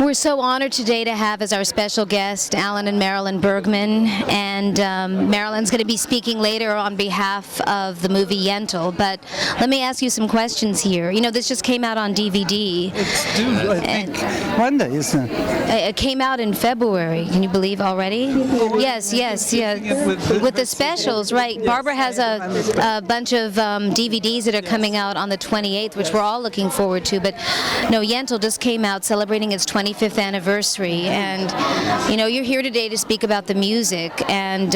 We're so honored today to have as our special guest Alan and Marilyn Bergman, and Marilyn's going to be speaking later on behalf of the movie YENTL, but let me ask you some questions here. You know, this just came out on DVD. It's due, I think, Monday, isn't it? It came out in February, can you believe already? Yes, yeah. With the specials, right. Yes, Barbra has a bunch of DVDs that are coming out on the 28th, which we're all looking forward to, but no, YENTL just came out celebrating its 25th anniversary, and you know, you're here today to speak about the music, and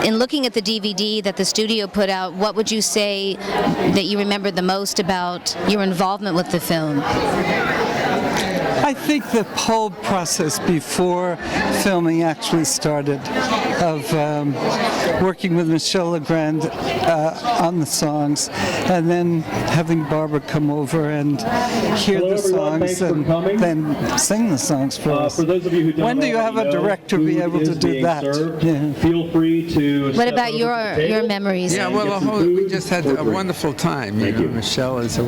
in looking at the DVD that the studio put out, what would you say that you remember the most about your involvement with the film? I think the whole process before filming actually started, of working with Michel Legrand on the songs, and then having Barbra come over and hear the songs and then sing the songs for us. For those of you who don't when do you have a director be able to do that? Yeah. Feel free to. What about your memories? Yeah, well, we just had a wonderful time. You know, Michelle is a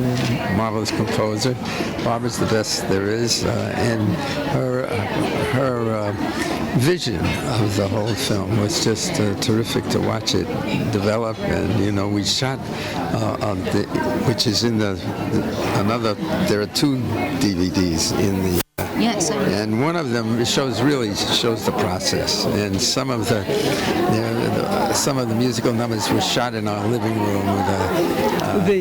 marvelous composer. Barbra's the best there is, and her vision of the whole film was just terrific to watch it develop. And you know, we shot which is in another. There are two DVDs in the. Yes. And one of them really shows the process, and some of the musical numbers were shot in our living room with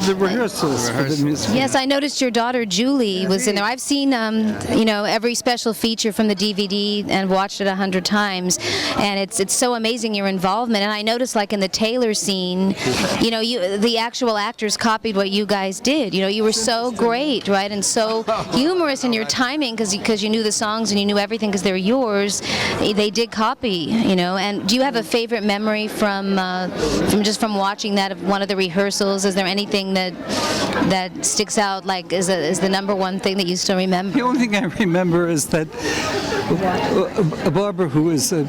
the rehearsals for the music. Yes, I noticed your daughter Julie was in there. I've seen you know, every special feature from the DVD and watched it 100 times, and it's so amazing your involvement. And I noticed, like in the Taylor scene, you know, the actual actors copied what you guys did. You know, you were so great, right, and so humorous in your timing, because you knew the songs and you knew everything because they're yours. They did copy, you know. And do you have a favorite memory from watching that, of one of the rehearsals? Is there anything that sticks out, like is the number one thing that you still remember? The only thing I remember is that Barbra, who is a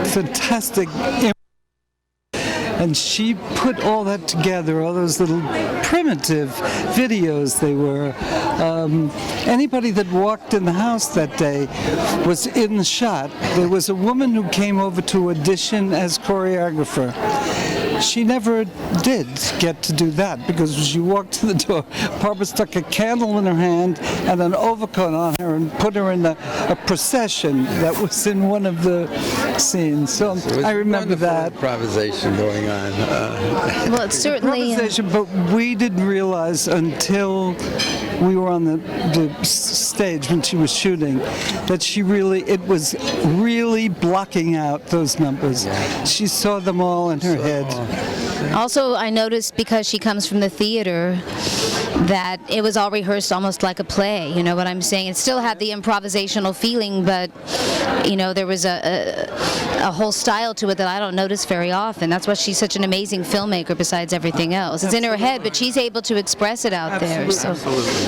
fantastic, and she put all that together, all those little primitive videos they were. Anybody that walked in the house that day was in the shot. There was a woman who came over to audition as choreographer. She never did get to do that, because when she walked to the door, Barbra stuck a candle in her hand and an overcoat on her and put her in a procession that was in one of the scenes. So I remember that. Improvisation going on. Well, it's certainly improvisation, but we didn't realize until we were on the stage when she was shooting that it was really blocking out those numbers. Yeah. She saw them all in her head. Also, I noticed, because she comes from the theater, that it was all rehearsed almost like a play. You know what I'm saying? It still had the improvisational feeling, but you know, there was a whole style to it that I don't notice very often. That's why she's such an amazing filmmaker, besides everything else. It's in her head, but she's able to express it out there. So,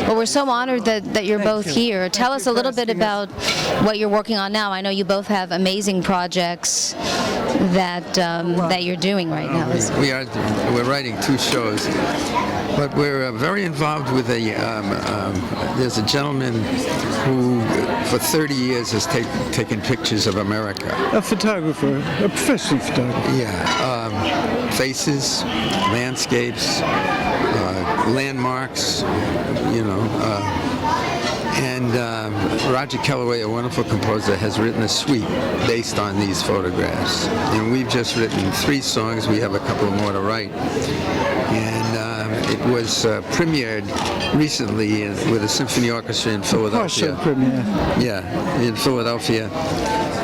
well, we're so honored that you're both here. Tell us a little bit about what you're working on now. I know you both have amazing projects that you're doing right now. We're writing 2 shows, but we're very involved with there's a gentleman who for 30 years has taken pictures of America. A photographer, a professional photographer. Yeah, faces, landscapes, landmarks, you know. And Roger Kellaway, a wonderful composer, has written a suite based on these photographs. And we've just written 3 songs. We have a couple more to write. And it was premiered recently with a symphony orchestra in Philadelphia. Partial premiere. Yeah, in Philadelphia.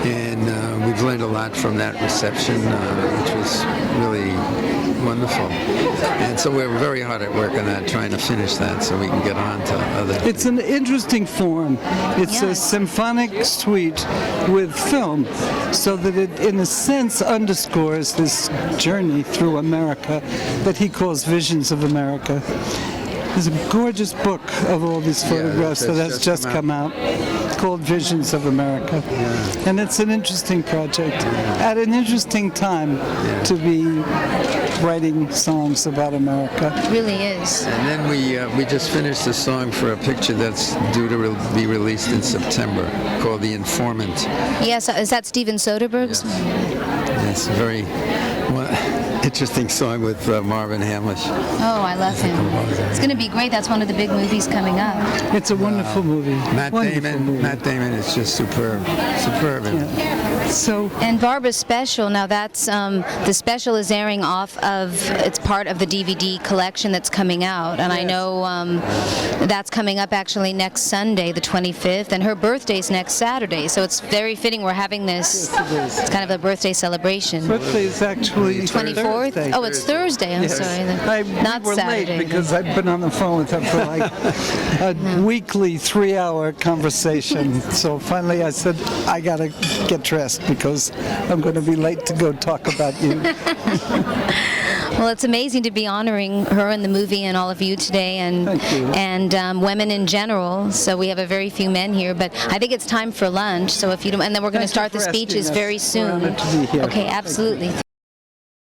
And we've learned a lot from that reception, which was really wonderful. And so we're very hard at work on that, trying to finish that so we can get on to other. It's an interesting form. It's a symphonic suite with film, so that it, in a sense, underscores this journey through America that he calls Visions of America. There's a gorgeous book of all these photographs that has just come out called Visions of America. And it's an interesting project at an interesting time to be writing songs about America. It really is. And then we just finished a song for a picture that's due to be released in September called The Informant. Yes, is that Steven Soderbergh's? It's a very interesting song with Marvin Hamlish. Oh, I love him. It's going to be great. That's one of the big movies coming up. It's a wonderful movie. Matt Damon is just superb. So, And Barbara's special, now that's, the special is airing off of, it's part of the DVD collection that's coming out, and I know that's coming up actually next Sunday, the 25th, and her birthday's next Saturday, so it's very fitting we're having this, it's kind of a birthday celebration. birthday is actually 24th? Thursday. Oh, it's Thursday, I'm sorry. Not we were Saturday. late because I've been on the phone with her for like a weekly 3-hour conversation. So finally I said, I got to get dressed because I'm going to be late to go talk about you. Well, it's amazing to be honoring her in the movie and all of you today, and Thank you. and women in general. So we have a very few men here, but I think it's time for lunch. So if you don't, and then we're going to Thank you start the for asking speeches us. very We're soon. honored to be here. Okay, Thank you. absolutely.